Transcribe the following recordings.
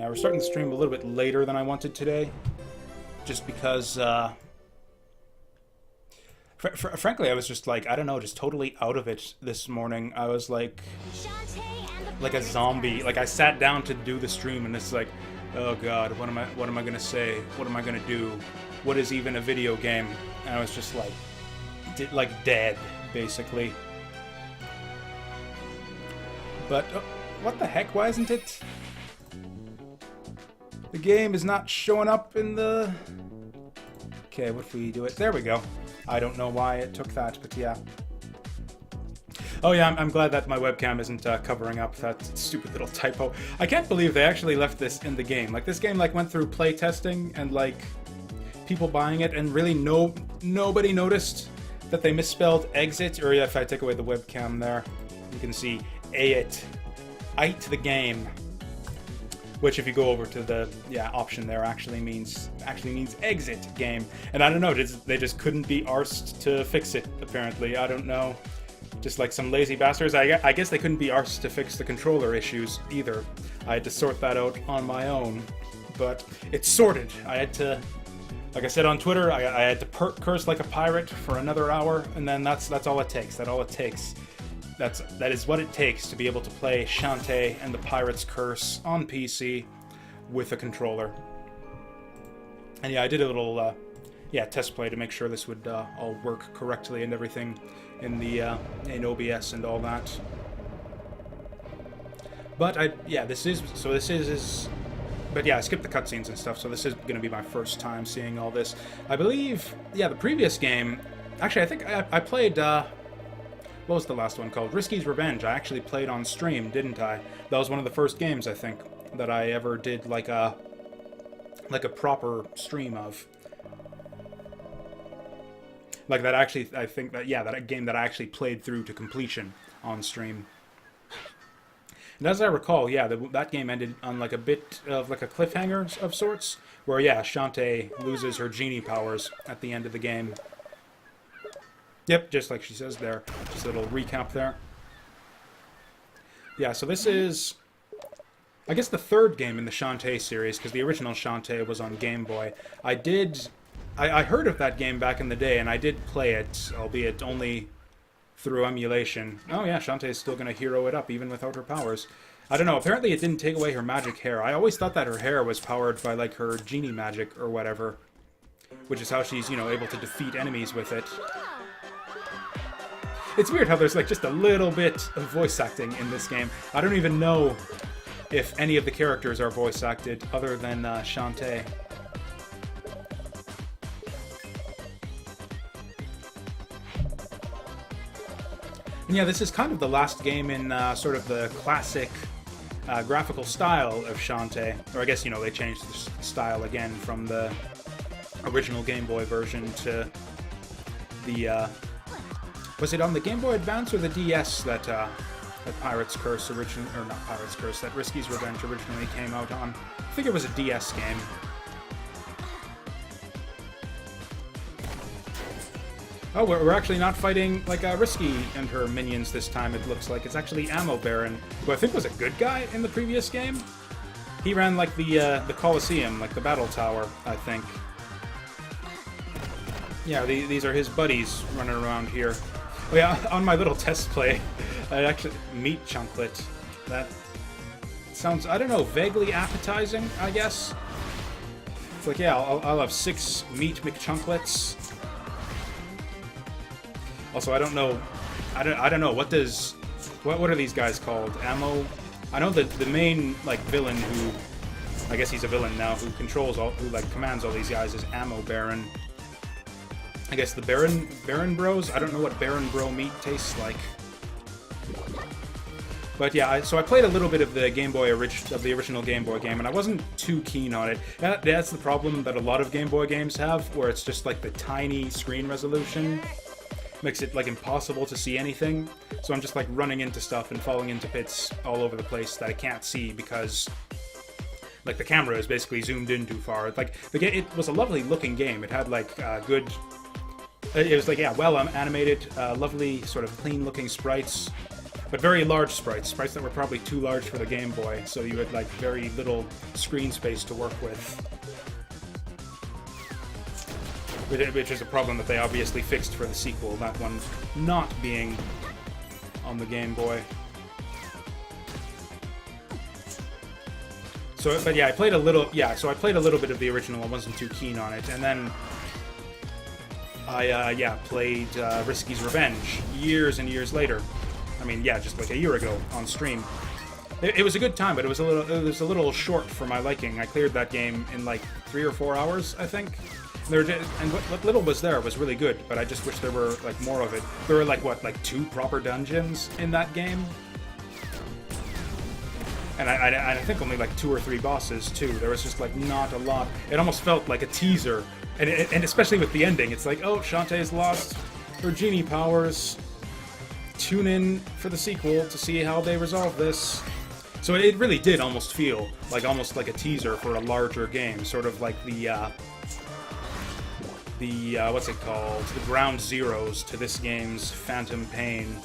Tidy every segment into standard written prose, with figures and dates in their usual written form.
Yeah, we're starting the stream a little bit later than I wanted today, just because, frankly, I was just like, I don't know, just totally out of it this morning. I was like a zombie. Like, I sat down to do the stream, and it's like, oh god, what am I gonna say? What am I gonna do? What is even a video game? And I was just like dead, basically. But what the heck? Why isn't it? The game is not showing up in the... Okay, what if we do it? There we go. I don't know why it took that, but yeah. Oh yeah, I'm glad that my webcam isn't covering up that stupid little typo. I can't believe they actually left this in the game. Like, this game like went through play testing and like people buying it, and really nobody noticed that they misspelled exit. Or yeah, if I take away the webcam there, you can see it the game. Which, if you go over to the option there, actually means exit game. And I don't know, they just couldn't be arsed to fix it. Apparently, I don't know. Just like some lazy bastards. I guess they couldn't be arsed to fix the controller issues either. I had to sort that out on my own, but it's sorted. I had to, like I said on Twitter, I had to curse like a pirate for another hour, and then that's all it takes. That is what it takes to be able to play Shantae and the Pirate's Curse on PC with a controller. And yeah, I did a little test play to make sure this would all work correctly and everything in the in OBS and all that. But I skipped the cutscenes and stuff, so this is going to be my first time seeing all this. I believe, the previous game, actually I think I played what was the last one called? Risky's Revenge. I actually played on stream, didn't I? That was one of the first games, I think, that I ever did like a proper stream of. Like that actually, I think that, that a game that I actually played through to completion on stream. And as I recall, that game ended on like a bit of like a cliffhanger of sorts, where Shantae loses her genie powers at the end of the game. Yep, just like she says there. Just a little recap there. Yeah, so this is, I guess, the third game in the Shantae series, because the original Shantae was on Game Boy. I heard of that game back in the day, and I did play it, albeit only through emulation. Oh yeah, Shantae is still going to hero it up, even without her powers. I don't know, apparently it didn't take away her magic hair. I always thought that her hair was powered by, like, her genie magic or whatever. Which is how she's, able to defeat enemies with it. It's weird how there's, like, just a little bit of voice acting in this game. I don't even know if any of the characters are voice acted other than Shantae. And yeah, this is kind of the last game in sort of the classic graphical style of Shantae. Or I guess, they changed the style again from the original Game Boy version to the... was it on the Game Boy Advance or the DS that Pirate's Curse originally... Or not Pirate's Curse, that Risky's Revenge originally came out on? I think it was a DS game. Oh, we're actually not fighting, like, Risky and her minions this time, it looks like. It's actually Ammo Baron, who I think was a good guy in the previous game. He ran, like, the Colosseum, like the Battle Tower, I think. Yeah, these are his buddies running around here. Oh yeah, on my little test play, I actually... Meat chunklet. That sounds, I don't know, vaguely appetizing, I guess? It's like, yeah, I'll have 6 meat McChunklets. Also, I don't know, what are these guys called? Ammo? I know that the main, like, villain who, I guess he's a villain now, who commands all these guys is Ammo Baron. I guess the Baron Bros? I don't know what Baron Bro meat tastes like. But yeah, so I played a little bit of the the original Game Boy game, and I wasn't too keen on it. That's the problem that a lot of Game Boy games have, where it's just like the tiny screen resolution makes it like impossible to see anything. So I'm just like running into stuff and falling into pits all over the place that I can't see because like the camera is basically zoomed in too far. Like it was a lovely looking game. It had like good. It was like, well animated, lovely sort of clean looking sprites. But very large sprites that were probably too large for the Game Boy, so you had like very little screen space to work with. Which is a problem that they obviously fixed for the sequel, that one not being on the Game Boy. So, but yeah, I played a little bit of the original. I wasn't too keen on it, and then I played Risky's Revenge years and years later. I mean, yeah, just like a year ago on stream. It was a good time, but it was a little short for my liking. I cleared that game in like 3 or 4 hours, I think. And what little was there was really good, but I just wish there were like more of it. There were like 2 proper dungeons in that game. And I think only like 2 or 3 bosses, too. There was just, like, not a lot. It almost felt like a teaser. And especially with the ending, it's like, oh, Shantae's lost her genie powers. Tune in for the sequel to see how they resolve this. So it really did almost feel almost like a teaser for a larger game. Sort of like the what's it called? The ground zeros to this game's Phantom Pain.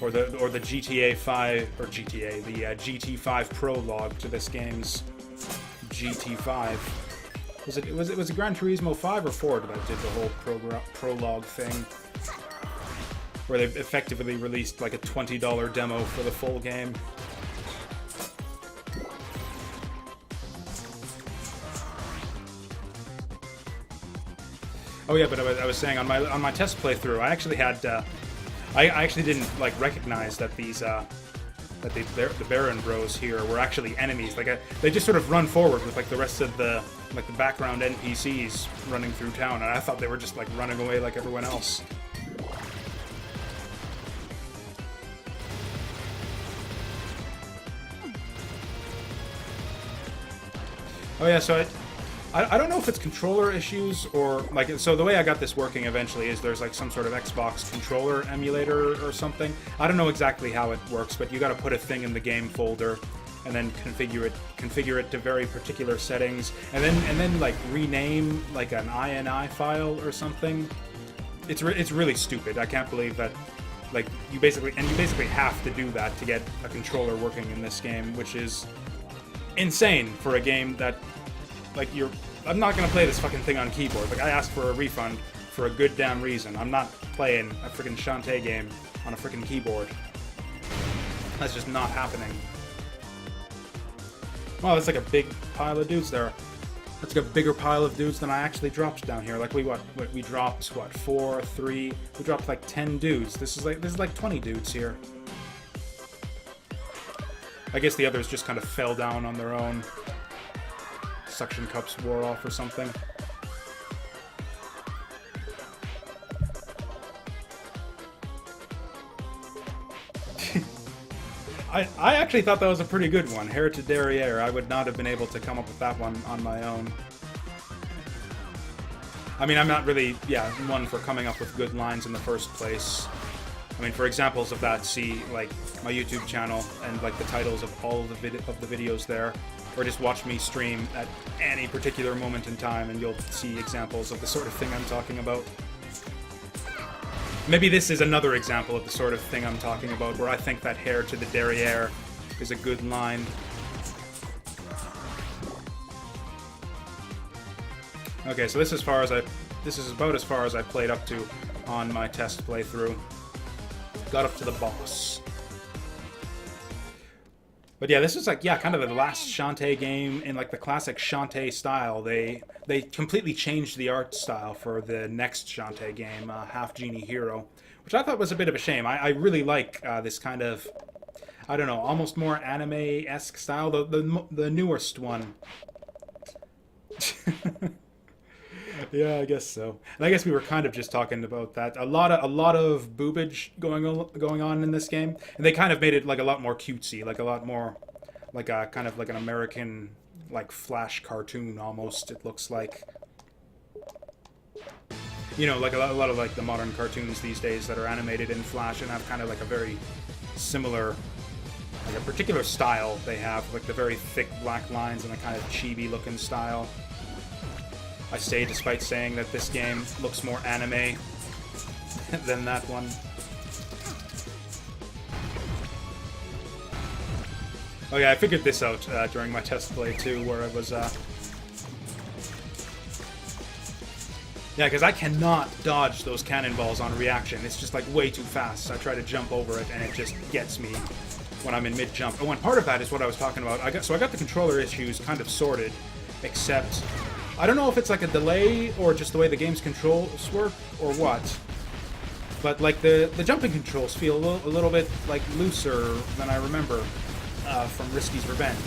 Or the GTA 5 or GTA, the GT5 prologue to this game's GT5. Was it Gran Turismo 5 or 4 that did the whole prologue thing, where they effectively released like a $20 demo for the full game? Oh yeah, but I was saying on my test playthrough, I actually had. I actually didn't like recognize that these the Baron Bros here were actually enemies. Like they just sort of run forward with like the rest of the background NPCs running through town, and I thought they were just like running away like everyone else. Oh yeah, so I don't know if it's controller issues or like, so the way I got this working eventually is there's like some sort of Xbox controller emulator or something. I don't know exactly how it works, but you got to put a thing in the game folder and then configure it to very particular settings, and then like rename like an INI file or something. It's really stupid. I can't believe that. Like you basically have to do that to get a controller working in this game, which is insane for a game that. Like, I'm not gonna play this fucking thing on keyboard. Like, I asked for a refund for a good damn reason. I'm not playing a freaking Shantae game on a freaking keyboard. That's just not happening. Wow, that's like a big pile of dudes there. That's like a bigger pile of dudes than I actually dropped down here. Like, we dropped, what, 4, 3? We dropped like 10 dudes. This is like 20 dudes here. I guess the others just kind of fell down on their own. Suction cups wore off or something. I actually thought that was a pretty good one. Hair to Derriere. I would not have been able to come up with that one on my own. I mean, I'm not really, one for coming up with good lines in the first place. I mean, for examples of that, see, like, my YouTube channel and, like, the titles of all of the videos there. Or just watch me stream at any particular moment in time and you'll see examples of the sort of thing I'm talking about. Maybe this is another example of the sort of thing I'm talking about, where I think that hair to the derriere is a good line. Okay, so this is about as far as I played up to on my test playthrough. Got up to the boss. But yeah, this is like, kind of the last Shantae game in like the classic Shantae style. They completely changed the art style for the next Shantae game, Half Genie Hero, which I thought was a bit of a shame. I really like this kind of, I don't know, almost more anime-esque style. The newest one. Yeah, I guess so. And I guess we were kind of just talking about that. A lot of boobage going on in this game, and they kind of made it like a lot more cutesy, like a lot more like a kind of like an American like Flash cartoon almost. It looks like, you know, like a lot of like the modern cartoons these days that are animated in Flash and have kind of like a very similar, like a particular style they have, like the very thick black lines and a kind of chibi looking style. I say, despite saying that this game looks more anime than that one. Oh yeah, I figured this out during my test play too, where it was yeah, because I cannot dodge those cannonballs on reaction. It's just like way too fast. I try to jump over it and it just gets me when I'm in mid-jump. Oh, and part of that is what I was talking about. I got the controller issues kind of sorted, except I don't know if it's like a delay or just the way the game's controls work or what. But like the jumping controls feel a little bit like looser than I remember from Risky's Revenge.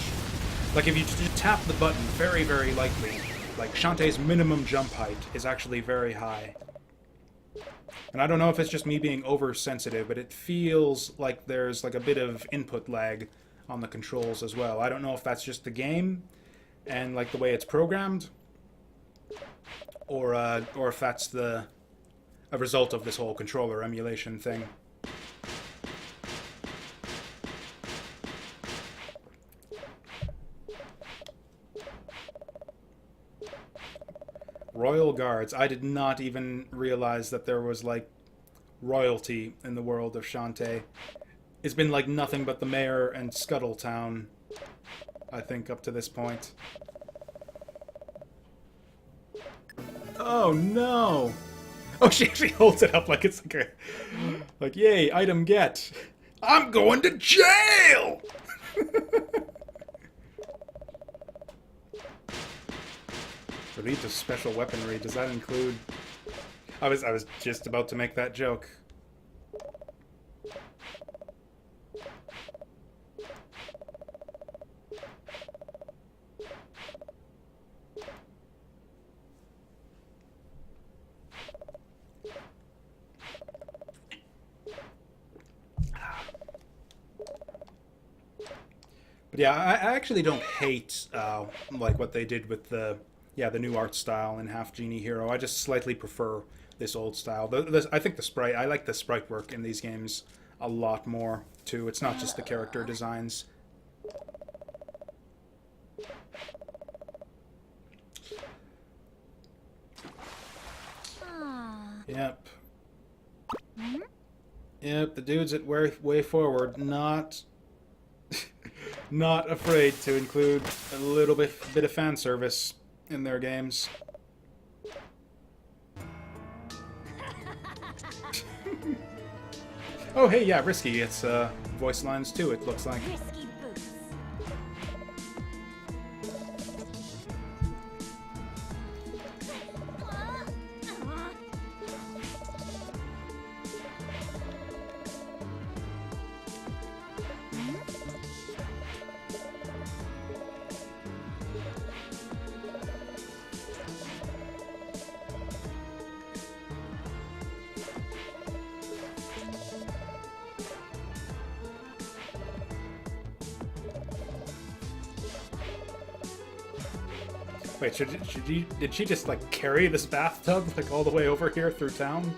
Like if you just tap the button very, very lightly, like Shantae's minimum jump height is actually very high. And I don't know if it's just me being oversensitive, but it feels like there's like a bit of input lag on the controls as well. I don't know if that's just the game and like the way it's programmed, or if that's a result of this whole controller emulation thing. Royal Guards. I did not even realize that there was, like, royalty in the world of Shantae. It's been, like, nothing but the mayor and Scuttletown, I think, up to this point. Oh, no! Oh, she actually holds it up like it's like a... Like, yay, item get. I'm going to jail! Relief of special weaponry, does that include... I was just about to make that joke. But yeah, I actually don't hate like what they did with the new art style in Half Genie Hero. I just slightly prefer this old style. I think I like the sprite work in these games a lot more too. It's not just the character designs. Yep. Yep, the dudes at Way Forward, not not afraid to include a little bit of fan service in their games. Oh, hey, yeah, Risky. It's voice lines too, it looks like. Wait, did she just, like, carry this bathtub, like, all the way over here through town?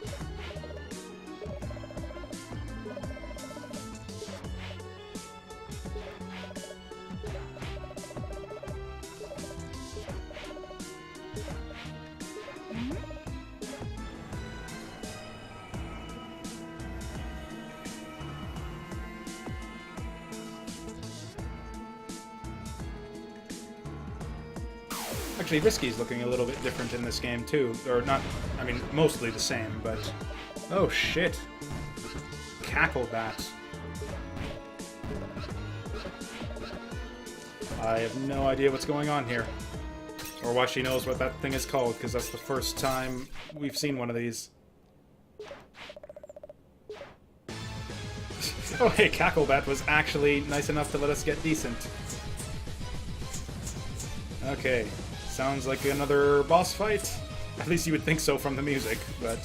Actually, Risky's looking a little bit different in this game, too. Or not, I mean, mostly the same, but... Oh, shit. Cacklebat. I have no idea what's going on here. Or why she knows what that thing is called, because that's the first time we've seen one of these. Oh, hey, Cacklebat was actually nice enough to let us get decent. Okay. Sounds like another boss fight. At least you would think so from the music, but...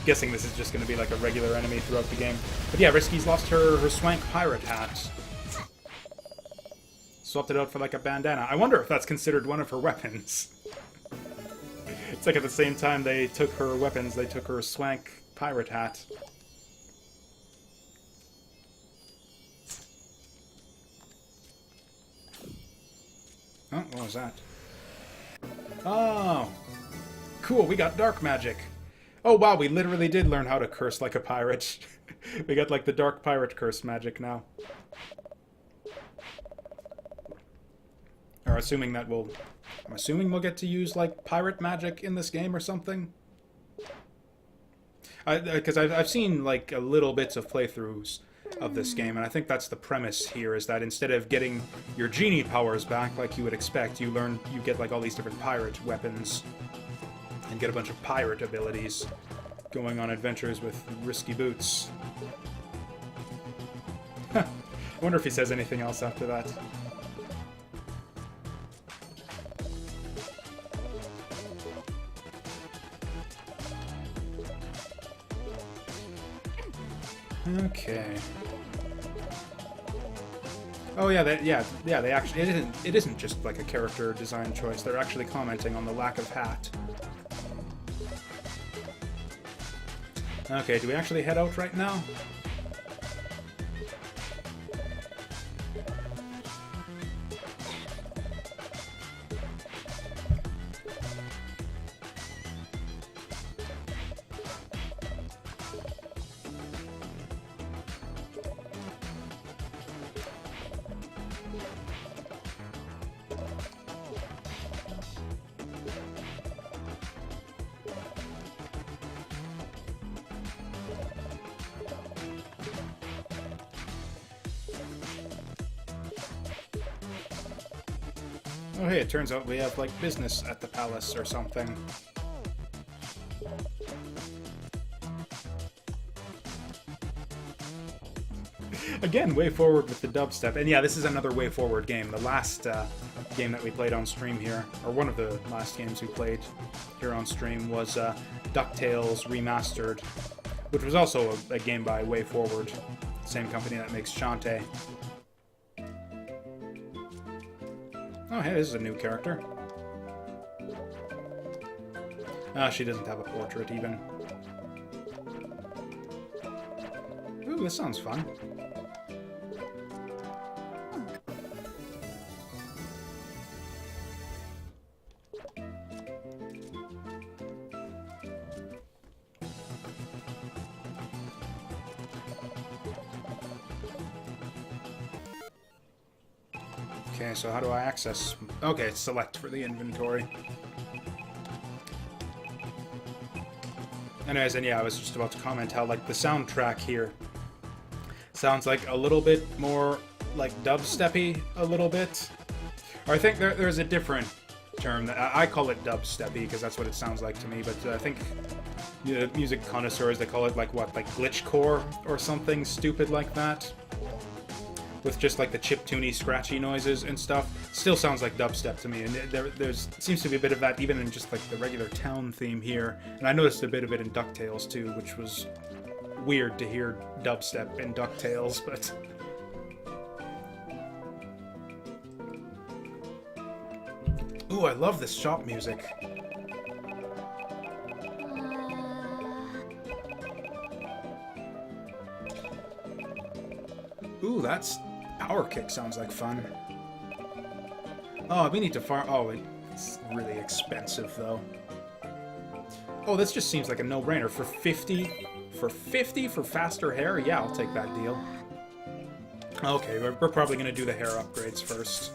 guessing this is just going to be like a regular enemy throughout the game. But yeah, Risky's lost her swank pirate hat. Swapped it out for like a bandana. I wonder if that's considered one of her weapons. It's like at the same time they took her weapons, they took her swank pirate hat. Oh, what was that? Oh, cool, we got dark magic. Oh wow, we literally did learn how to curse like a pirate. We got like the dark pirate curse magic now. Or assuming that we'll... I'm assuming we'll get to use, like, pirate magic in this game or something. Because I've seen, like, a little bits of playthroughs of this game, and I think that's the premise here, is that instead of getting your genie powers back like you would expect, you get, like, all these different pirate weapons and get a bunch of pirate abilities going on adventures with risky boots. I wonder if he says anything else after that. Okay. Oh yeah, they actually it isn't just like a character design choice. They're actually commenting on the lack of hat. Okay, do we actually head out right now? Oh hey, it turns out we have, like, business at the palace or something. Again, way forward with the dubstep. And yeah, this is another way forward game. The last game that we played on stream here, or one of the last games we played here on stream, was DuckTales Remastered, which was also a game by Way Forward, same company that makes Shantae. Oh, hey, this is a new character. Ah, she doesn't have a portrait, even. Ooh, this sounds fun. Okay, so how do I access... Okay, select for the inventory. Anyways, and yeah, I was just about to comment how, like, the soundtrack here sounds like a little bit more, like, dubsteppy a little bit. Or I think there's a different term. That I call it dubsteppy because that's what it sounds like to me, but I think, you know, music connoisseurs, they call it, like, what, like glitchcore or something stupid like that, with just like the chiptune-y, scratchy noises and stuff. Still sounds like dubstep to me, and there's seems to be a bit of that even in just like the regular town theme here. And I noticed a bit of it in DuckTales too, which was weird to hear dubstep in DuckTales, but... Ooh, I love this shop music. Ooh, that's... Power kick sounds like fun. Oh, we need to farm... Oh, it's really expensive, though. Oh, this just seems like a no-brainer. For 50? For 50 for faster hair? Yeah, I'll take that deal. Okay, we're probably going to do the hair upgrades first.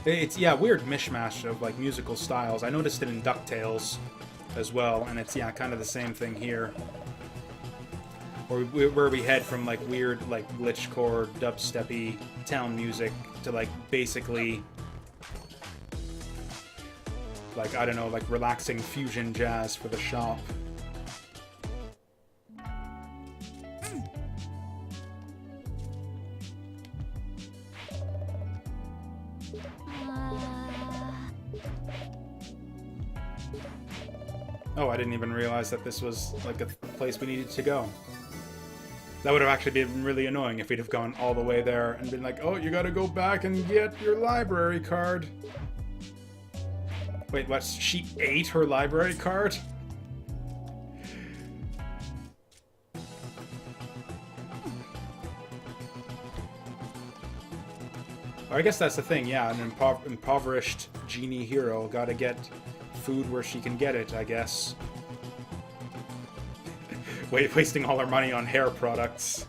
It's, yeah, weird mishmash of, like, musical styles. I noticed it in DuckTales as well, and it's, yeah, kind of the same thing here. Where we head from, like, weird, like, glitchcore, dubsteppy town music to, like, basically, like, I don't know, like, relaxing fusion jazz for the shop. Oh, I didn't even realize that this was, like, a place we needed to go. That would have actually been really annoying if we'd have gone all the way there and been like, oh, you gotta go back and get your library card. Wait, what? She ate her library card? Oh, I guess that's the thing, yeah, an impoverished genie hero gotta get food where she can get it, I guess. Wasting all our money on hair products.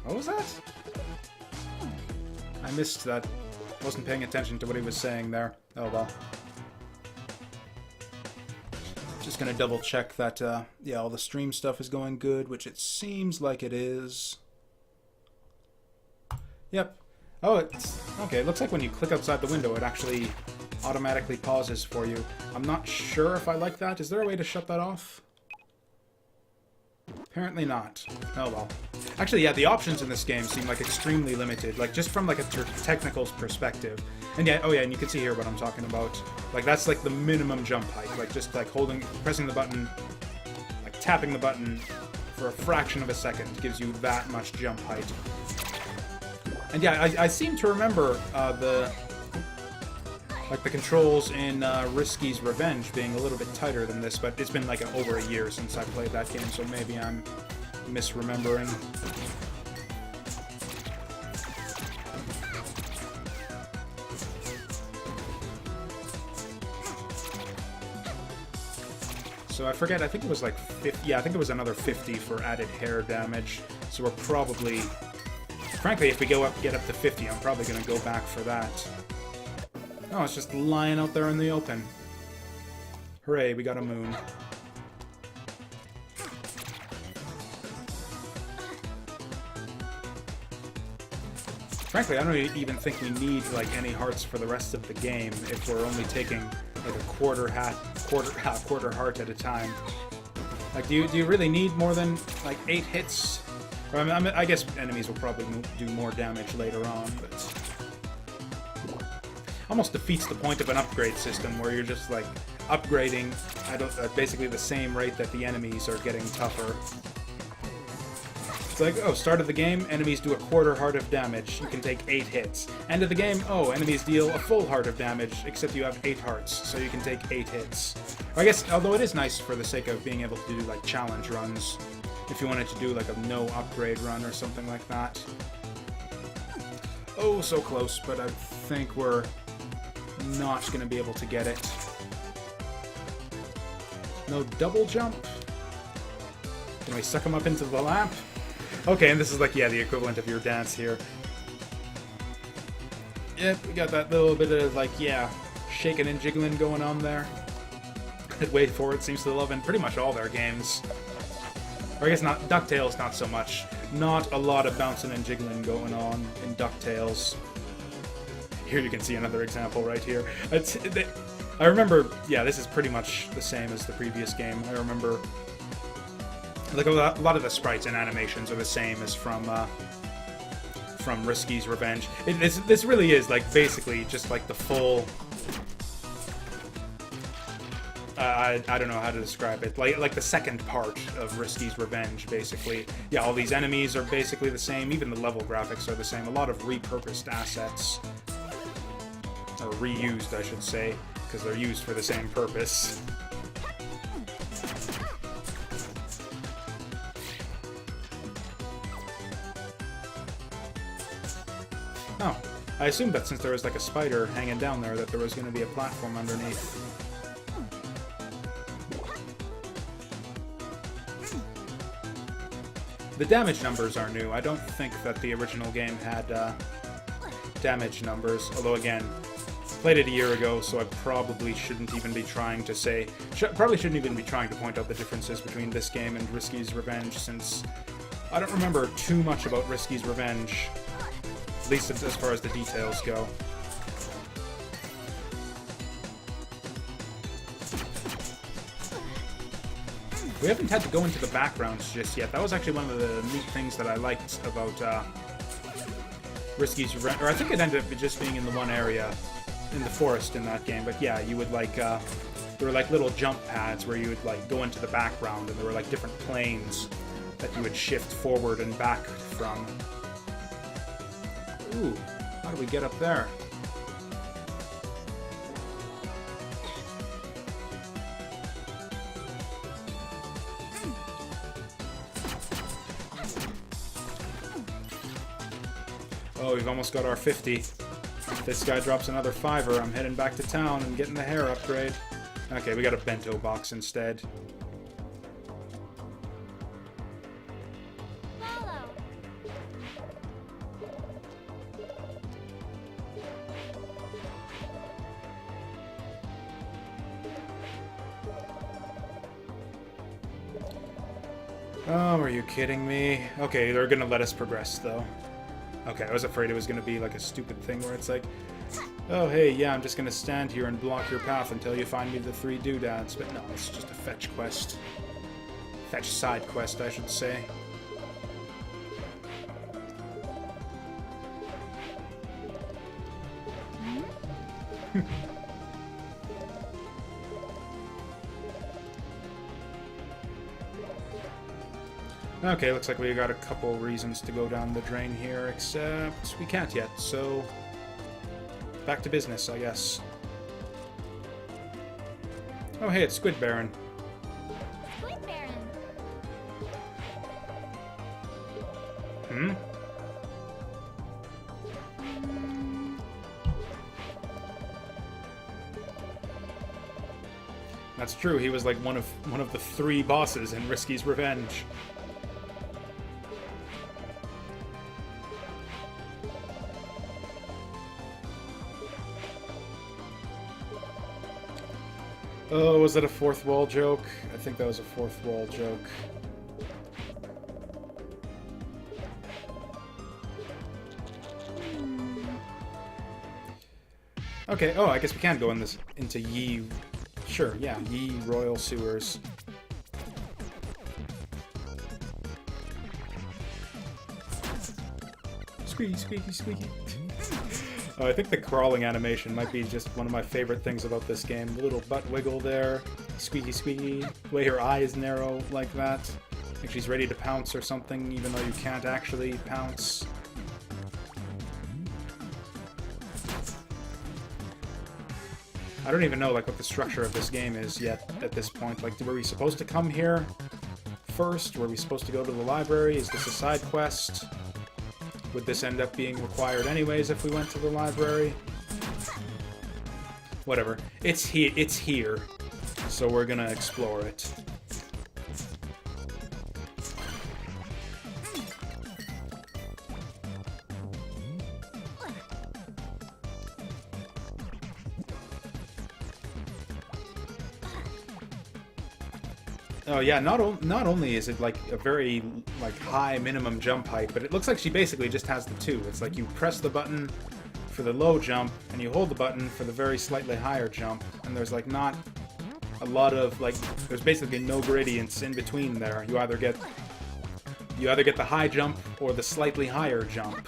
What was that? I missed that. Wasn't paying attention to what he was saying there. Oh well. Just gonna double check that, yeah, all the stream stuff is going good, which it seems like it is. Yep. Oh, it's... okay, it looks like when you click outside the window, it actually automatically pauses for you. I'm not sure if I like that. Is there a way to shut that off? Apparently not. Oh well. Actually, yeah, the options in this game seem like extremely limited, like just from like a technical perspective. And yeah, oh yeah, and you can see here what I'm talking about. Like that's like the minimum jump height, like just like pressing the button, like tapping the button for a fraction of a second gives you that much jump height. And yeah, I seem to remember the controls in Risky's Revenge being a little bit tighter than this, but it's been like over a year since I played that game, so maybe I'm misremembering. So I forget, I think it was like 50, yeah, I think it was another 50 for added hair damage, so we're probably... Frankly, if we get up to 50, I'm probably going to go back for that. Oh, it's just lying out there in the open. Hooray, we got a moon. Frankly, I don't even think we need like any hearts for the rest of the game if we're only taking like a quarter heart at a time. Like, do you really need more than like 8 hits? I guess enemies will probably do more damage later on, but almost defeats the point of an upgrade system where you're just like upgrading at basically the same rate that the enemies are getting tougher. It's like, oh, start of the game, enemies do a quarter heart of damage. You can take 8 hits. End of the game, oh, enemies deal a full heart of damage, except you have 8 hearts, so you can take 8 hits. Or I guess, although it is nice for the sake of being able to do like challenge runs. If you wanted to do like a no upgrade run or something like that. Oh, so close, but I think we're not going to be able to get it. No double jump. Can we suck him up into the lamp? Okay, and this is like, yeah, the equivalent of your dance here. Yep, we got that little bit of like, yeah, shaking and jiggling going on there. Wait For It seems to love in pretty much all their games. Or I guess not, DuckTales not so much. Not a lot of bouncing and jiggling going on in DuckTales. Here you can see another example right here. I remember, yeah, this is pretty much the same as the previous game. I remember, like a lot of the sprites and animations are the same as from Risky's Revenge. This really is like basically just like the full. I don't know how to describe it. Like the second part of Risky's Revenge, basically. Yeah, all these enemies are basically the same. Even the level graphics are the same. A lot of repurposed assets. Or reused, I should say, because they're used for the same purpose. Oh, I assumed that since there was like a spider hanging down there that there was going to be a platform underneath. The damage numbers are new. I don't think that the original game had damage numbers, although again, played it a year ago, so I probably shouldn't even be trying to say... probably shouldn't even be trying to point out the differences between this game and Risky's Revenge, since I don't remember too much about Risky's Revenge, at least as far as the details go. We haven't had to go into the backgrounds just yet. That was actually one of the neat things that I liked about Risky's Revenge. Or I think it ended up just being in the one area in the forest in that game. But yeah, you would like... there were like little jump pads where you would like go into the background, and there were like different planes that you would shift forward and back from. Ooh, how do we get up there? Oh, we've almost got our 50. If this guy drops another 5er, I'm heading back to town and getting the hair upgrade. Okay, we got a bento box instead. Oh, are you kidding me? Okay, they're gonna let us progress, though. Okay, I was afraid it was gonna be like a stupid thing where it's like, oh, hey, yeah, I'm just gonna stand here and block your path until you find me the 3 doodads. But no, it's just a fetch quest. Fetch side quest, I should say. Okay, looks like we got a couple reasons to go down the drain here, except we can't yet, so back to business, I guess. Oh, hey, it's Squid Baron. Squid Baron. Hmm? That's true, he was like one of the 3 bosses in Risky's Revenge. Oh, was that a 4th wall joke? I think that was a 4th wall joke. Okay, oh, I guess we can go into Yi. Sure, yeah, Yi Royal Sewers. Squeaky, squeaky, squeaky. I think the crawling animation might be just one of my favorite things about this game. The little butt wiggle there. Squeaky, squeaky. The way her eyes narrow like that. Like she's ready to pounce or something, even though you can't actually pounce. I don't even know like what the structure of this game is yet at this point. Like, were we supposed to come here first? Were we supposed to go to the library? Is this a side quest? Would this end up being required anyways if we went to the library? Whatever. It's here. So we're gonna explore it. Oh yeah, not only is it like a very like high minimum jump height, but it looks like she basically just has the 2. It's like you press the button for the low jump and you hold the button for the very slightly higher jump, and there's like not a lot of like there's basically no gradients in between there. You either get the high jump or the slightly higher jump.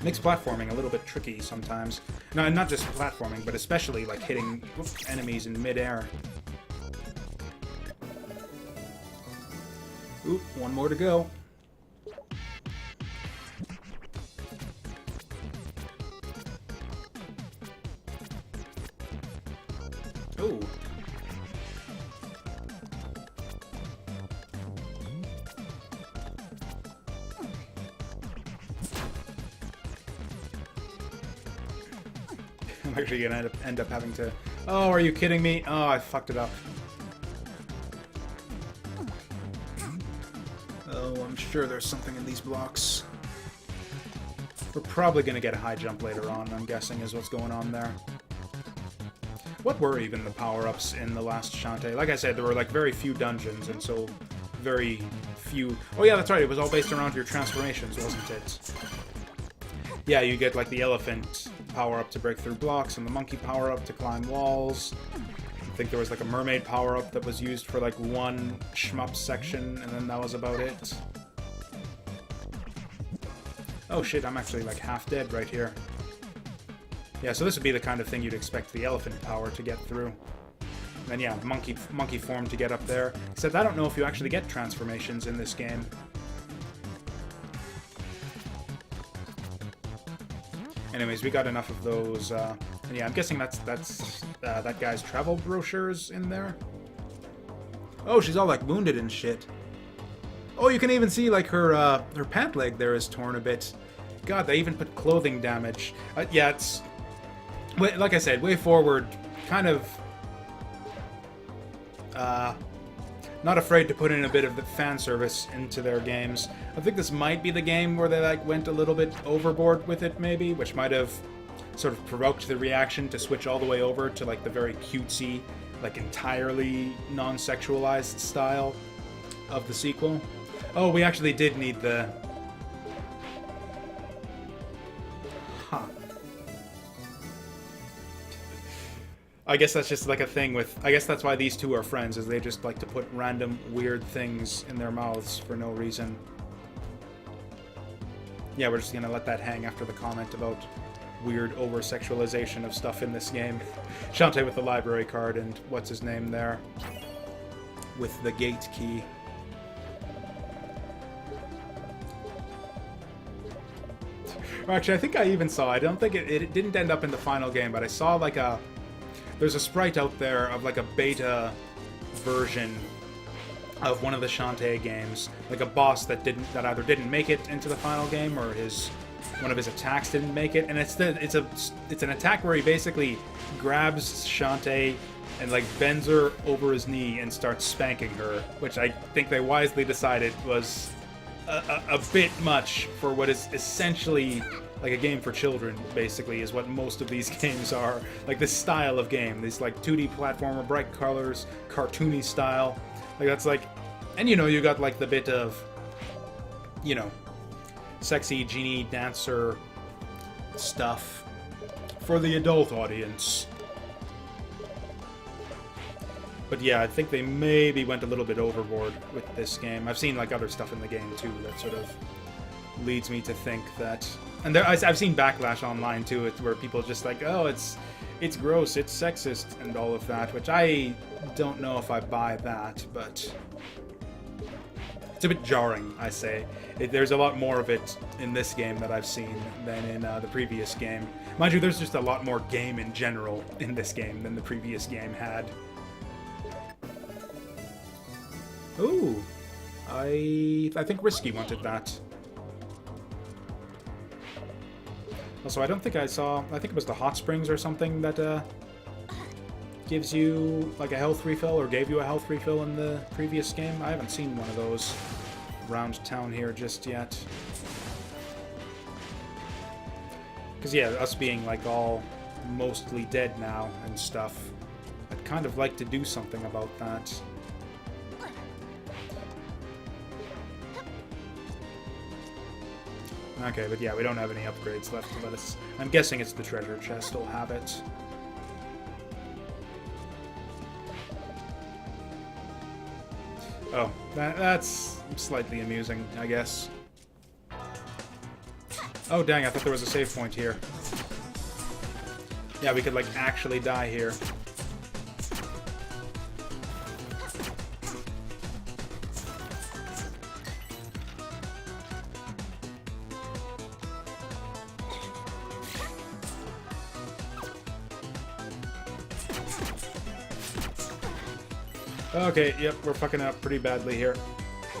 Makes platforming a little bit tricky sometimes. No, not just platforming, but especially like hitting enemies in midair. Oop, one more to go. Ooh. I'm actually gonna end up having to... Oh, are you kidding me? Oh, I fucked it up. Oh, I'm sure there's something in these blocks. We're probably gonna get a high jump later on, I'm guessing, is what's going on there. What were even the power-ups in the last Shantae? Like I said, there were like very few dungeons, and so very few... Oh yeah, that's right, it was all based around your transformations, wasn't it? Yeah, you get like the elephant power-up to break through blocks, and the monkey power-up to climb walls. I think there was like a mermaid power-up that was used for like one shmup section, and then that was about it. Oh shit, I'm actually like half dead right here. Yeah, so this would be the kind of thing you'd expect the elephant power to get through. And then yeah, monkey form to get up there. Except I don't know if you actually get transformations in this game. Anyways, we got enough of those, and yeah, I'm guessing that's that guy's travel brochures in there. Oh, she's all like wounded and shit. Oh, you can even see like her pant leg there is torn a bit. God, they even put clothing damage. Yeah, it's like I said, Way Forward, kind of not afraid to put in a bit of the fan service into their games. I think this might be the game where they like went a little bit overboard with it, maybe, which might have sort of provoked the reaction to switch all the way over to like the very cutesy, like entirely non-sexualized style of the sequel. Oh, we actually did need the... Huh. I guess that's just like a thing with... I guess that's why these two are friends, is they just like to put random weird things in their mouths for no reason. Yeah, we're just gonna let that hang after the comment about weird over-sexualization of stuff in this game. Shantae with the library card and what's his name there with the gate key. Or actually, I think I even saw, I don't think it didn't end up in the final game, but I saw like a... There's a sprite out there of like a beta version of one of the Shantae games, like a boss that either didn't make it into the final game or one of his attacks didn't make it, and it's an attack where he basically grabs Shantae and like bends her over his knee and starts spanking her, which I think they wisely decided was a bit much for what is essentially like a game for children, basically, is what most of these games are. Like this style of game, this like 2D platformer, bright colors, cartoony style. Like that's like, and you know, you got like the bit of, you know, sexy genie dancer stuff for the adult audience. But yeah, I think they maybe went a little bit overboard with this game. I've seen like other stuff in the game too that sort of leads me to think that, and I've seen backlash online too, where people just like, oh, it's gross, it's sexist, and all of that, which I don't know if I buy that, but it's a bit jarring, I say. There's a lot more of it in this game that I've seen than in the previous game. Mind you, there's just a lot more game in general in this game than the previous game had. Ooh, I think Risky wanted that. Also, I don't think I saw... I think it was the Hot Springs or something that gives you like a health refill, or gave you a health refill in the previous game. I haven't seen one of those around town here just yet. Because yeah, us being like all mostly dead now and stuff, I'd kind of like to do something about that. Okay, but yeah, we don't have any upgrades left to let us... I'm guessing it's the treasure chest will have it. Oh, that's slightly amusing, I guess. Oh, dang, I thought there was a save point here. Yeah, we could, like, actually die here. Okay, yep, we're fucking up pretty badly here.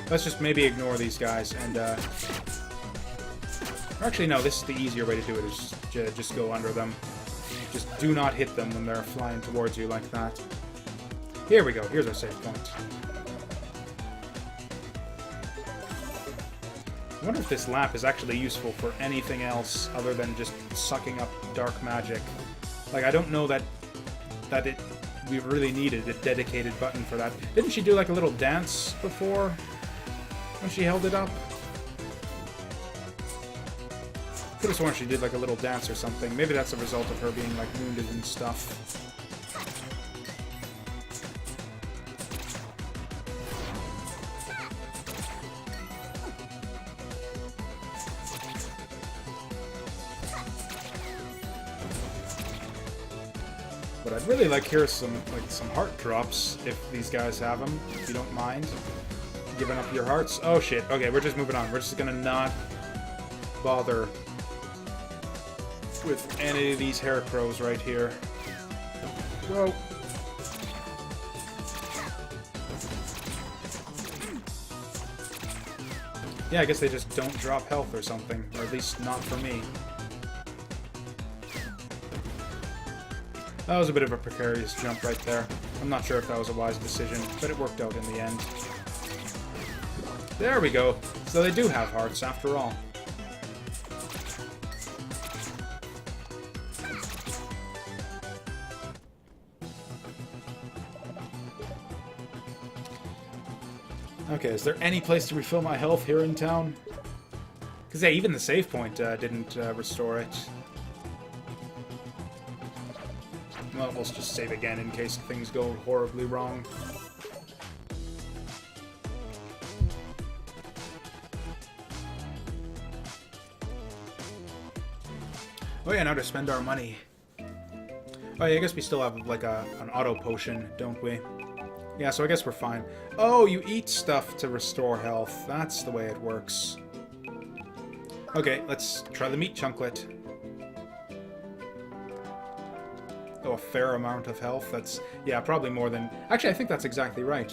Let's just maybe ignore these guys and, actually, no, this is the easier way to do it, is just go under them. Just do not hit them when they're flying towards you like that. Here we go, here's our save point. I wonder if this lamp is actually useful for anything else other than just sucking up dark magic. Like, I don't know that we really needed a dedicated button for that. Didn't she do like a little dance before when she held it up? Could have sworn she did like a little dance or something. Maybe that's a result of her being like wounded and stuff. But I'd really like here some heart drops if these guys have them, if you don't mind giving up your hearts. Oh shit. Okay, we're just moving on. We're just gonna not bother with any of these hair crows right here. Whoa. Yeah, I guess they just don't drop health or something, or at least not for me. That was a bit of a precarious jump right there. I'm not sure if that was a wise decision, but it worked out in the end. There we go. So they do have hearts after all. Okay, is there any place to refill my health here in town? Because, yeah, even the save point didn't restore it. Well, we'll just save again in case things go horribly wrong. Oh yeah, now to spend our money. Oh yeah, I guess we still have like an auto potion, don't we? Yeah, so I guess we're fine. Oh, you eat stuff to restore health. That's the way it works. Okay, let's try the meat chunklet. Oh, a fair amount of health. That's, yeah, probably more than... Actually, I think that's exactly right.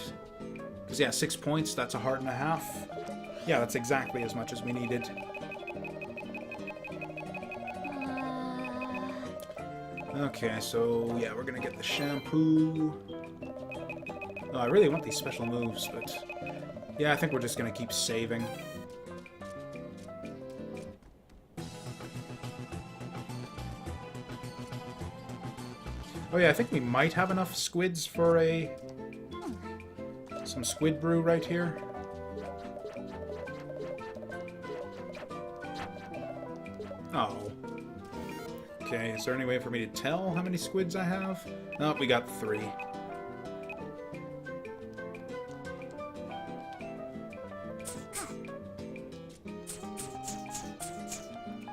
Because, yeah, 6 points, that's a heart and a half. Yeah, that's exactly as much as we needed. Okay, so, yeah, we're gonna get the shampoo. Oh, I really want these special moves, but... Yeah, I think we're just gonna keep saving. Oh yeah, I think we might have enough squids for some squid brew right here. Oh. Okay, is there any way for me to tell how many squids I have? No, we got 3.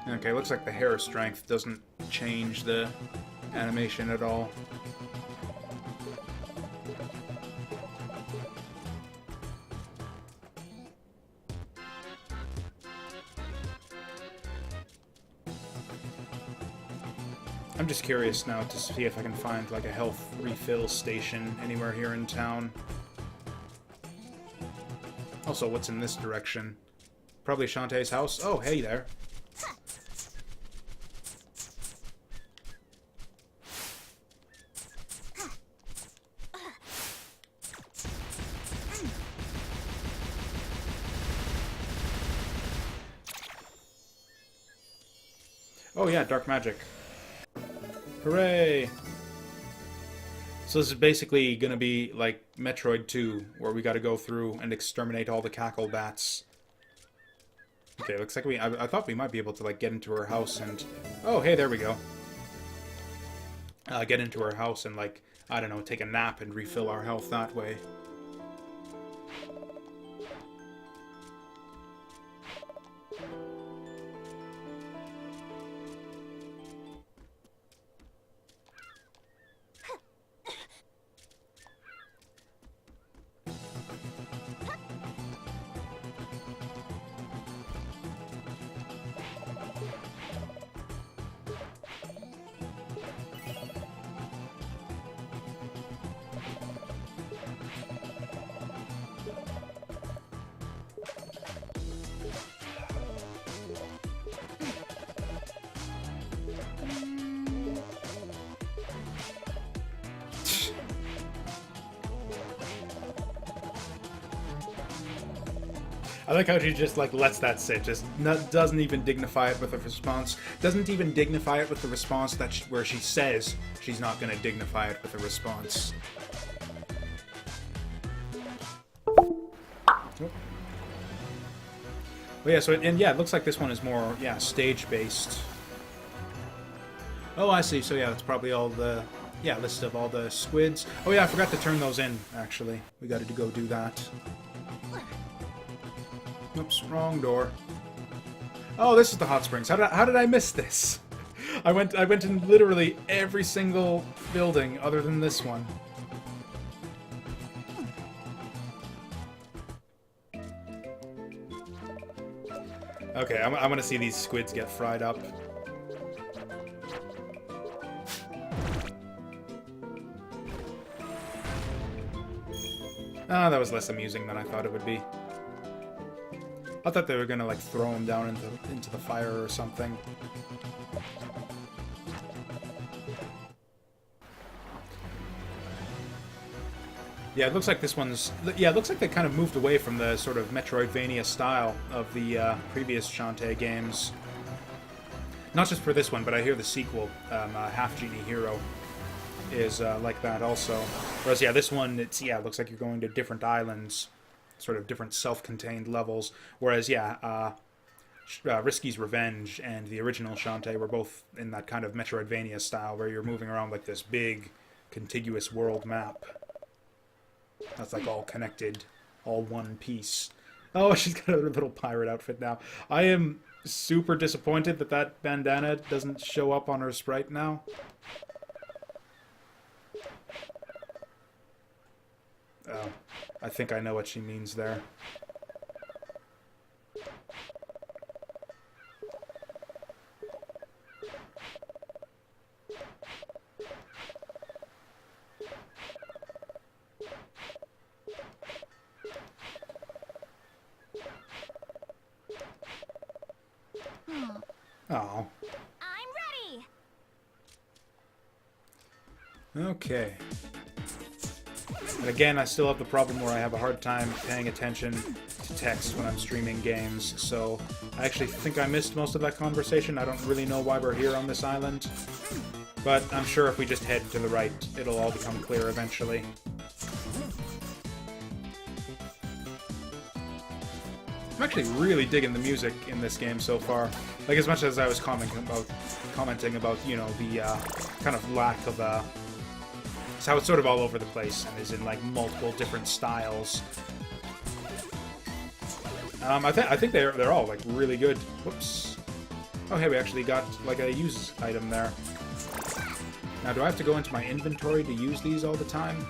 Okay, looks like the hair strength doesn't change the animation at all. I'm just curious now to see if I can find like a health refill station anywhere here in town. Also, what's in this direction? Probably Shantae's house. Oh, hey there. Oh yeah, dark magic. Hooray! So this is basically gonna be like Metroid 2, where we gotta go through and exterminate all the cackle bats. Okay, looks like I thought we might be able to like get into her house and... Oh, hey, there we go. Get into her house and like, I don't know, take a nap and refill our health that way. I like how she just like lets that sit, just doesn't even dignify it with a response. Doesn't even dignify it with the response that where she says she's not going to dignify it with a response. Oh. Well, yeah. So it looks like this one is more stage based. Oh, I see. So yeah, that's probably all the list of all the squids. Oh yeah, I forgot to turn those in. Actually, we got to go do that. Oops, wrong door. Oh, this is the hot springs. How did I miss this? I went in literally every single building other than this one. Okay, I'm gonna see these squids get fried up. Ah, that was less amusing than I thought it would be. I thought they were gonna like throw him down into the fire or something. Yeah, it looks like this one's... Yeah, it looks like they kind of moved away from the sort of Metroidvania style of the previous Shantae games. Not just for this one, but I hear the sequel, Half Genie Hero, is like that also. Whereas, yeah, this one, it looks like you're going to different islands, sort of different self-contained levels. Whereas, yeah, Risky's Revenge and the original Shantae were both in that kind of Metroidvania style where you're moving around like this big, contiguous world map. That's like all connected, all one piece. Oh, she's got a little pirate outfit now. I am super disappointed that that bandana doesn't show up on her sprite now. Oh, I think I know what she means there. Oh. I'm ready. Okay. And again, I still have the problem where I have a hard time paying attention to text when I'm streaming games, so I actually think I missed most of that conversation. I don't really know why we're here on this island, but I'm sure if we just head to the right, it'll all become clear eventually. I'm actually really digging the music in this game so far. Like, as much as I was commenting about, you know, the kind of lack of it's how it's sort of all over the place and is in like multiple different styles. I think they're all like really good. Whoops. Oh, hey, we actually got like a use item there. Now, do I have to go into my inventory to use these all the time?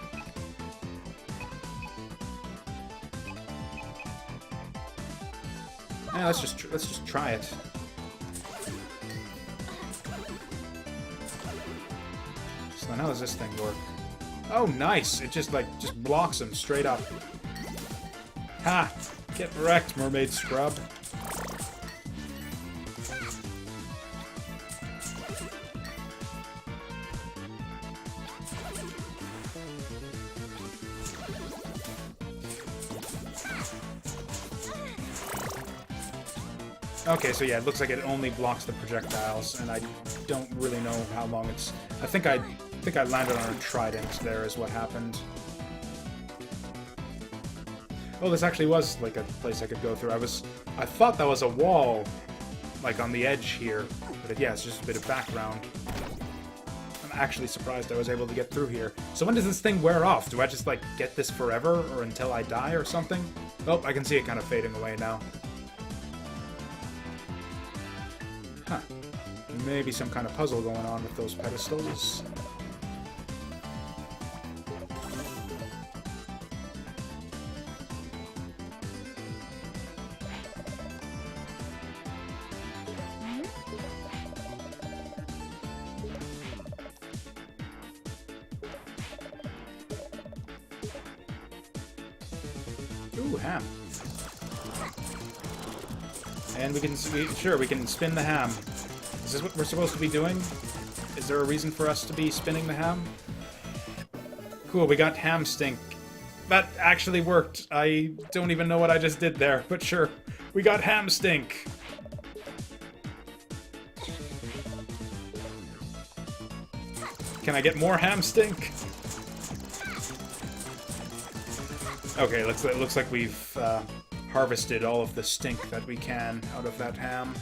Yeah, let's just try it. So then how does this thing work? Oh, nice! It just blocks him straight up. Ha! Get wrecked, mermaid scrub. Okay, so yeah, it looks like it only blocks the projectiles, and I don't really know how long it's... I think I landed on a trident there is what happened. Oh, this actually was like a place I could go through. I thought that was a wall, like on the edge here, but yeah, it's just a bit of background. I'm actually surprised I was able to get through here. So when does this thing wear off? Do I just like get this forever, or until I die or something? Oh, I can see it kind of fading away now. Huh. Maybe some kind of puzzle going on with those pedestals. Ooh, ham. And we can spin the ham. Is this what we're supposed to be doing? Is there a reason for us to be spinning the ham? Cool, we got ham stink. That actually worked. I don't even know what I just did there, but sure. We got ham stink. Can I get more ham stink? Okay, it looks like we've harvested all of the stink that we can out of that ham.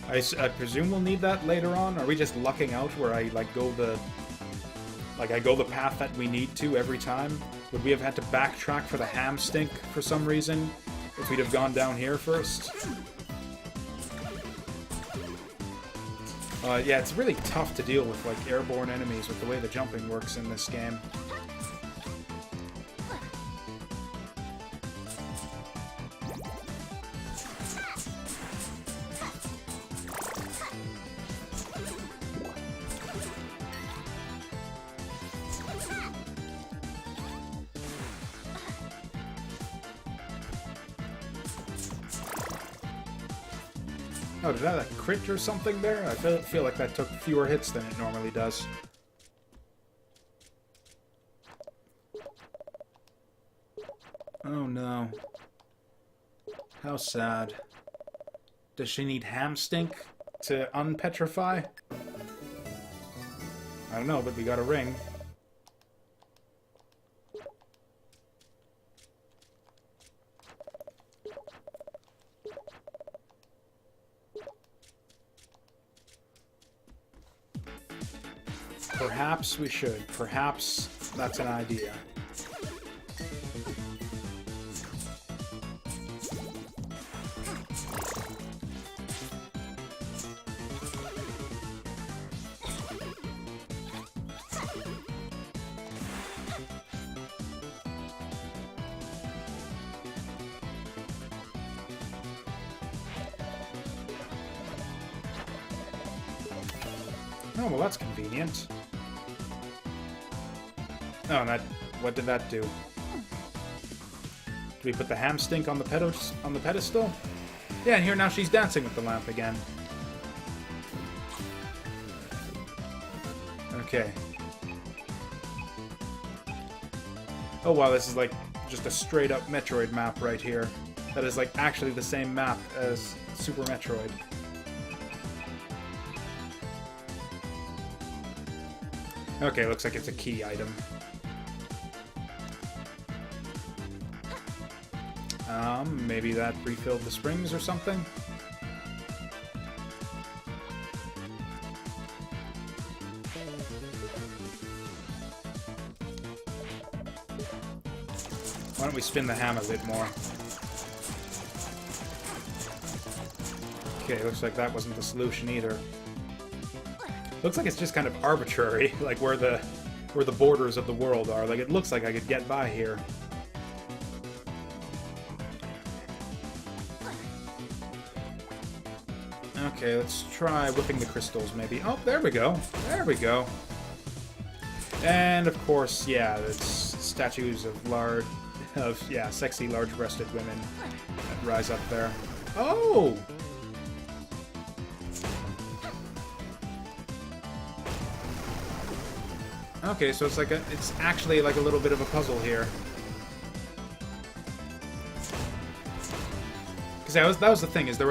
I presume we'll need that later on. Are we just lucking out where I go the path that we need to every time? Would we have had to backtrack for the ham stink for some reason if we'd have gone down here first? Yeah, it's really tough to deal with like airborne enemies with the way the jumping works in this game. Oh, did I have a crit or something there? I feel like that took fewer hits than it normally does. Oh no. How sad. Does she need ham stink to unpetrify? I don't know, but we got a ring. Perhaps we should. Perhaps that's an idea. Oh, well, that's convenient. Oh, and that... what did that do? Did we put the ham stink on the pedestal? Yeah, and here now she's dancing with the lamp again. Okay. Oh wow, this is like just a straight up Metroid map right here. That is like actually the same map as Super Metroid. Okay, looks like it's a key item. Maybe that refilled the springs or something? Why don't we spin the ham a bit more? Okay, looks like that wasn't the solution either. Looks like it's just kind of arbitrary, like where the borders of the world are. Like, it looks like I could get by here. Okay, let's try whipping the crystals, maybe. Oh, there we go. There we go. And, of course, yeah, it's statues of sexy large-breasted women that rise up there. Oh! Okay, so it's actually like a little bit of a puzzle here. Because that was the thing, is there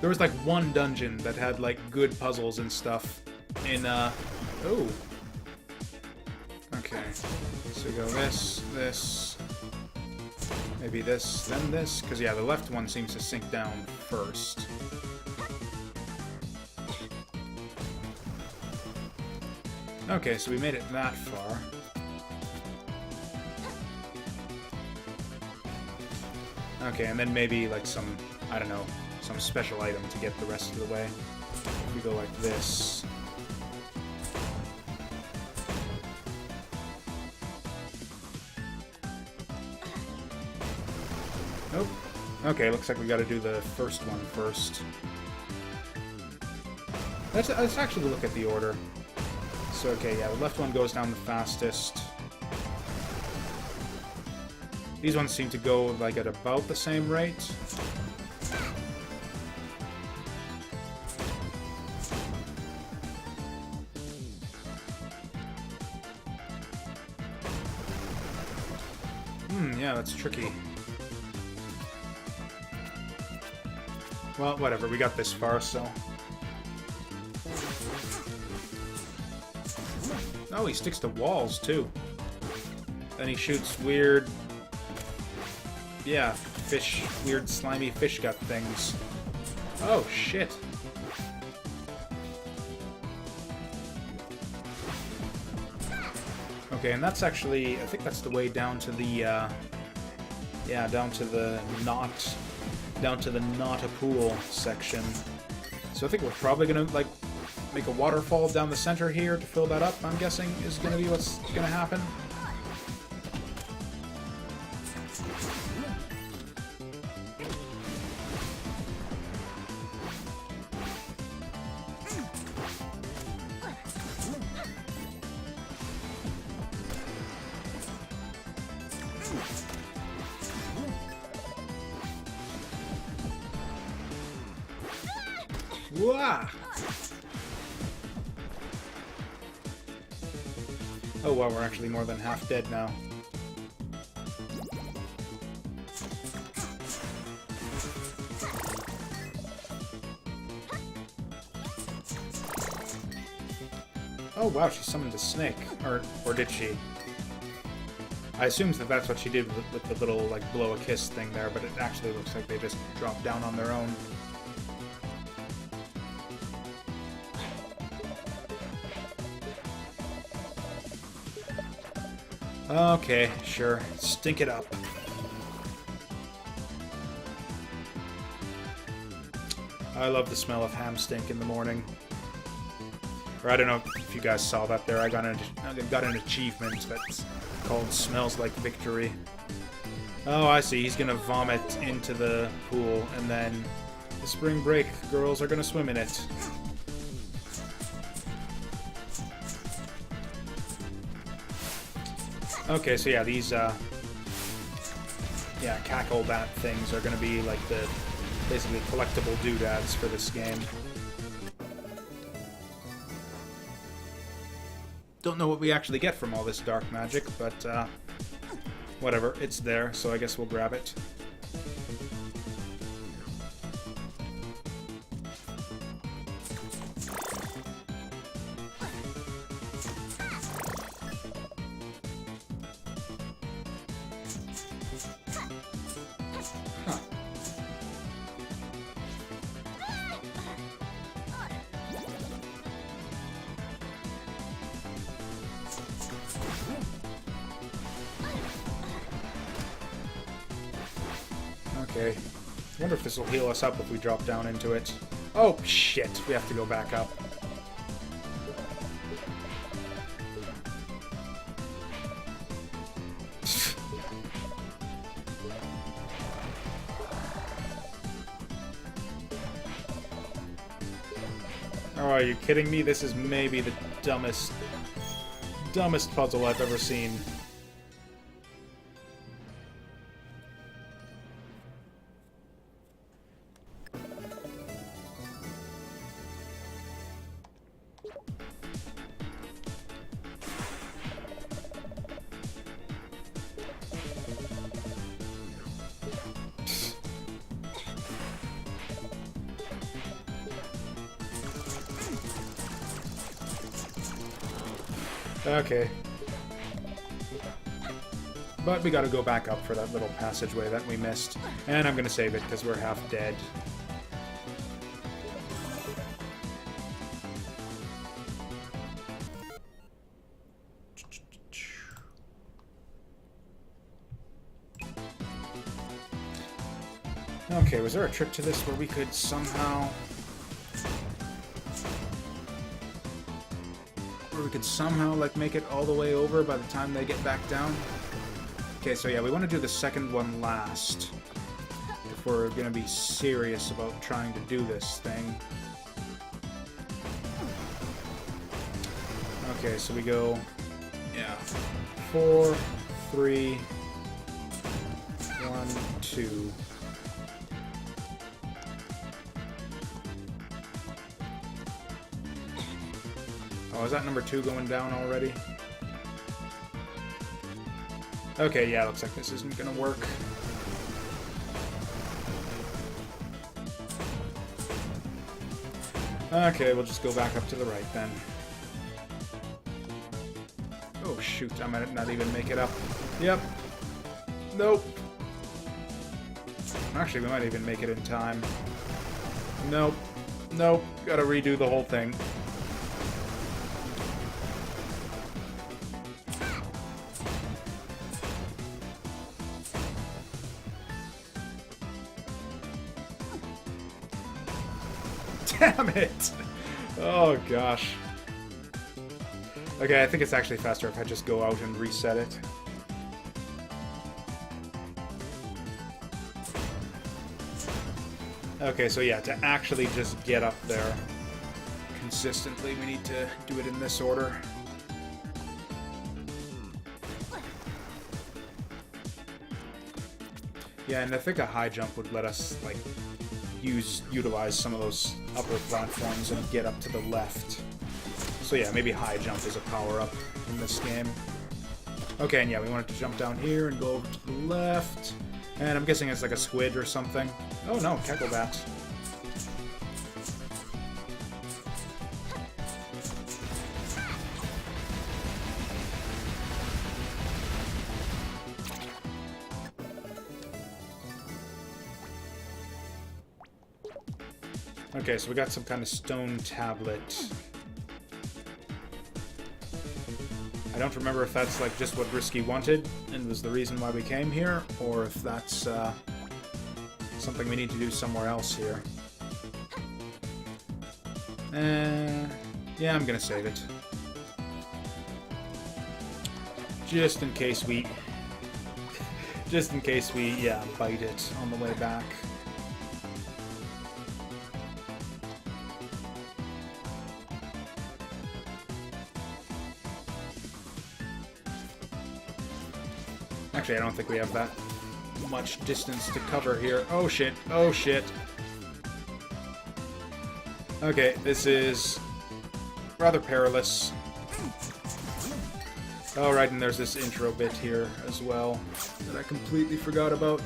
was like one dungeon that had like good puzzles and stuff in oh. Okay. So go this, maybe this, then this, because yeah, the left one seems to sink down first. Okay, so we made it that far. Okay, and then maybe like some, I don't know, some special item to get the rest of the way. If we go like this. Nope. Okay, looks like we gotta do the first one first. Let's actually look at the order. So, okay, yeah, the left one goes down the fastest. These ones seem to go, like, at about the same rate. Yeah, that's tricky. Well, whatever, we got this far, so... Oh, he sticks to walls, too. Then he shoots weird... yeah, weird slimy fish gut things. Oh, shit. Okay, and that's actually... I think that's the way down to the, yeah, down to the not a pool section. So I think we're probably gonna, like, make a waterfall down the center here to fill that up, I'm guessing, is gonna be what's gonna happen. Wah! Oh wow, we're actually more than half dead now. Oh wow, she summoned a snake. Or did she? I assumed that that's what she did with the little, like, blow a kiss thing there, but it actually looks like they just dropped down on their own. Okay, sure. Stink it up. I love the smell of ham stink in the morning. Or I don't know if you guys saw that there. I got an achievement that's called Smells Like Victory. Oh, I see. He's gonna vomit into the pool, and then the spring break girls are gonna swim in it. Okay, so yeah, these, cackle bat things are gonna be like the, basically, collectible doodads for this game. Don't know what we actually get from all this dark magic, but, whatever, it's there, so I guess we'll grab it. Huh. Okay. I wonder if this will heal us up if we drop down into it. Oh, shit. We have to go back up. Oh, are you kidding me? This is maybe the dumbest puzzle I've ever seen. Okay. But we gotta go back up for that little passageway that we missed. And I'm gonna save it, because we're half dead. Okay, was there a trick to this where we could somehow... like, make it all the way over by the time they get back down? Okay, so yeah, we want to do the second one last. If we're gonna be serious about trying to do this thing. Okay, so we go... yeah. 4, 3... 1, 2... Oh, is that number 2 going down already? Okay, yeah, looks like this isn't gonna work. Okay, we'll just go back up to the right then. Oh shoot, I might not even make it up. Yep. Nope. Actually, we might even make it in time. Nope. Nope. Gotta redo the whole thing. Damn it! Oh, gosh. Okay, I think it's actually faster if I just go out and reset it. Okay, so yeah, to actually just get up there consistently, we need to do it in this order. Yeah, and I think a high jump would let us, like, utilize some of those upper platforms and get up to the left. So yeah, maybe high jump is a power-up in this game. Okay, and yeah, we wanted to jump down here and go over to the left. And I'm guessing it's like a squid or something. Oh no, Kecklebat. Okay, so we got some kind of stone tablet. I don't remember if that's like just what Risky wanted and was the reason why we came here, or if that's something we need to do somewhere else here. Yeah, I'm gonna save it. Just in case we... yeah, bite it on the way back. Actually, I don't think we have that much distance to cover here. Oh shit, oh shit. Okay, this is rather perilous. Alright, and there's this intro bit here as well that I completely forgot about.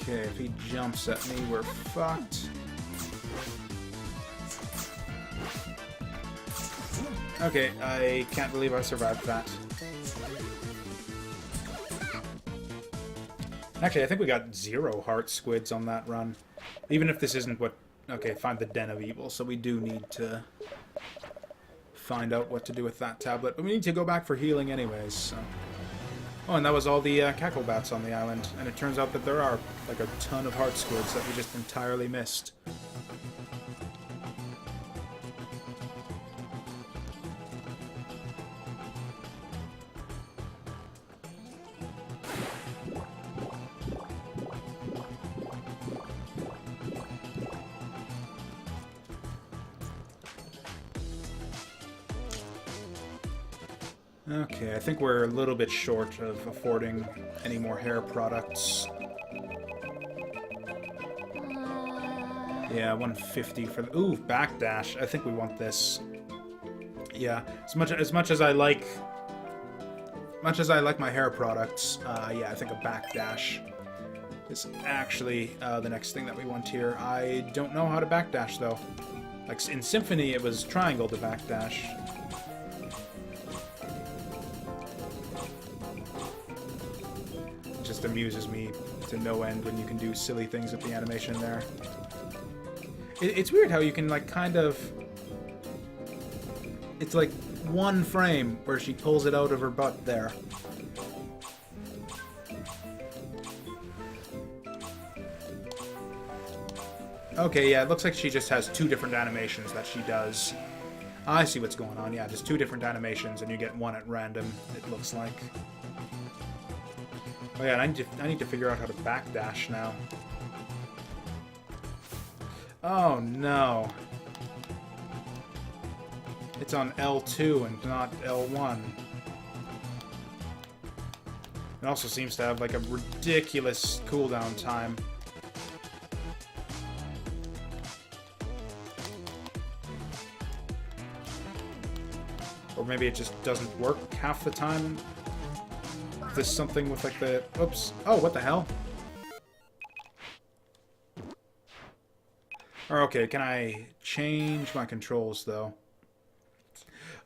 Okay, if he jumps at me, we're fucked. Okay, I can't believe I survived that. Actually, I think we got 0 heart squids on that run. Even if this isn't what... Okay, find the Den of Evil, so we do need to find out what to do with that tablet. But we need to go back for healing anyways, so... Oh, and that was all the Cacklebats on the island. And it turns out that there are, like, a ton of heart squids that we just entirely missed. Okay, I think we're a little bit short of affording any more hair products. Yeah, 150 for the... Ooh, backdash. I think we want this. Yeah, as much as I like... my hair products, yeah, I think a backdash is actually the next thing that we want here. I don't know how to backdash, though. Like, in Symphony, it was triangle to backdash. Just amuses me to no end when you can do silly things with the animation there. It's weird how you can, like, kind of... It's like one frame where she pulls it out of her butt there. Okay, yeah, it looks like she just has 2 different animations that she does. I see what's going on, yeah, just 2 different animations and you get one at random, it looks like. Oh yeah, and I need to figure out how to backdash now. Oh no. It's on L2 and not L1. It also seems to have like a ridiculous cooldown time. Or maybe it just doesn't work half the time. There's something with like the... Oops. Oh, what the hell? Or okay, can I change my controls though?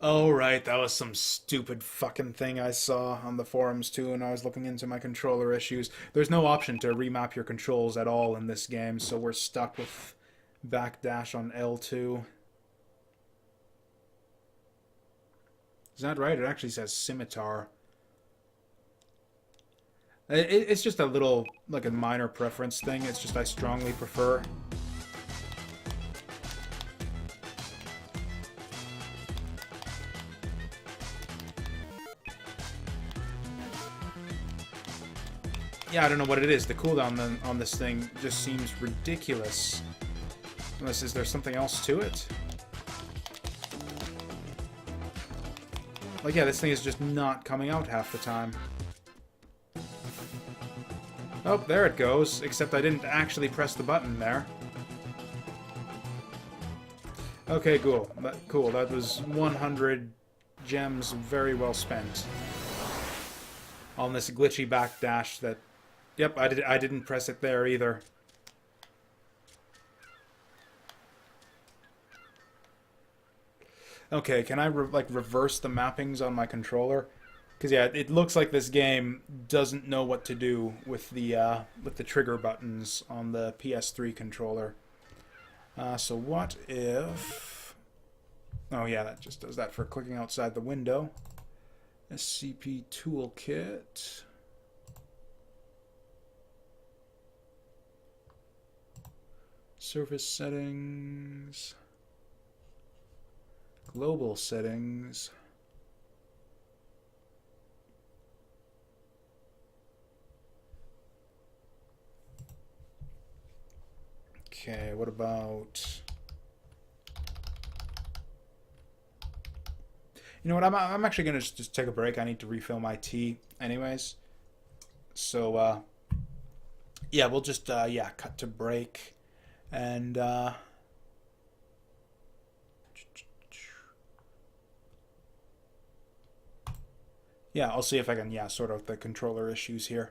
Oh right, that was some stupid fucking thing I saw on the forums too when I was looking into my controller issues. There's no option to remap your controls at all in this game, so we're stuck with backdash on L2. Is that right? It actually says scimitar. It's just a little, like a minor preference thing. It's just I strongly prefer. Yeah, I don't know what it is. The cooldown on this thing just seems ridiculous. Unless, is there something else to it? Like, yeah, this thing is just not coming out half the time. Oh, there it goes. Except I didn't actually press the button there. Okay, cool. Cool. That was 100 gems very well spent on this glitchy backdash that... Yep, I didn't press it there either. Okay, can I reverse the mappings on my controller? Because yeah, it looks like this game doesn't know what to do with the trigger buttons on the PS3 controller. So what if... Oh yeah, that just does that for clicking outside the window. SCP Toolkit. Surface settings. Global settings. Okay, what about... You know what, I'm actually going to just take a break. I need to refill my tea anyways. So, yeah, we'll just, yeah, cut to break. And, yeah, I'll see if I can, yeah, sort out the controller issues here.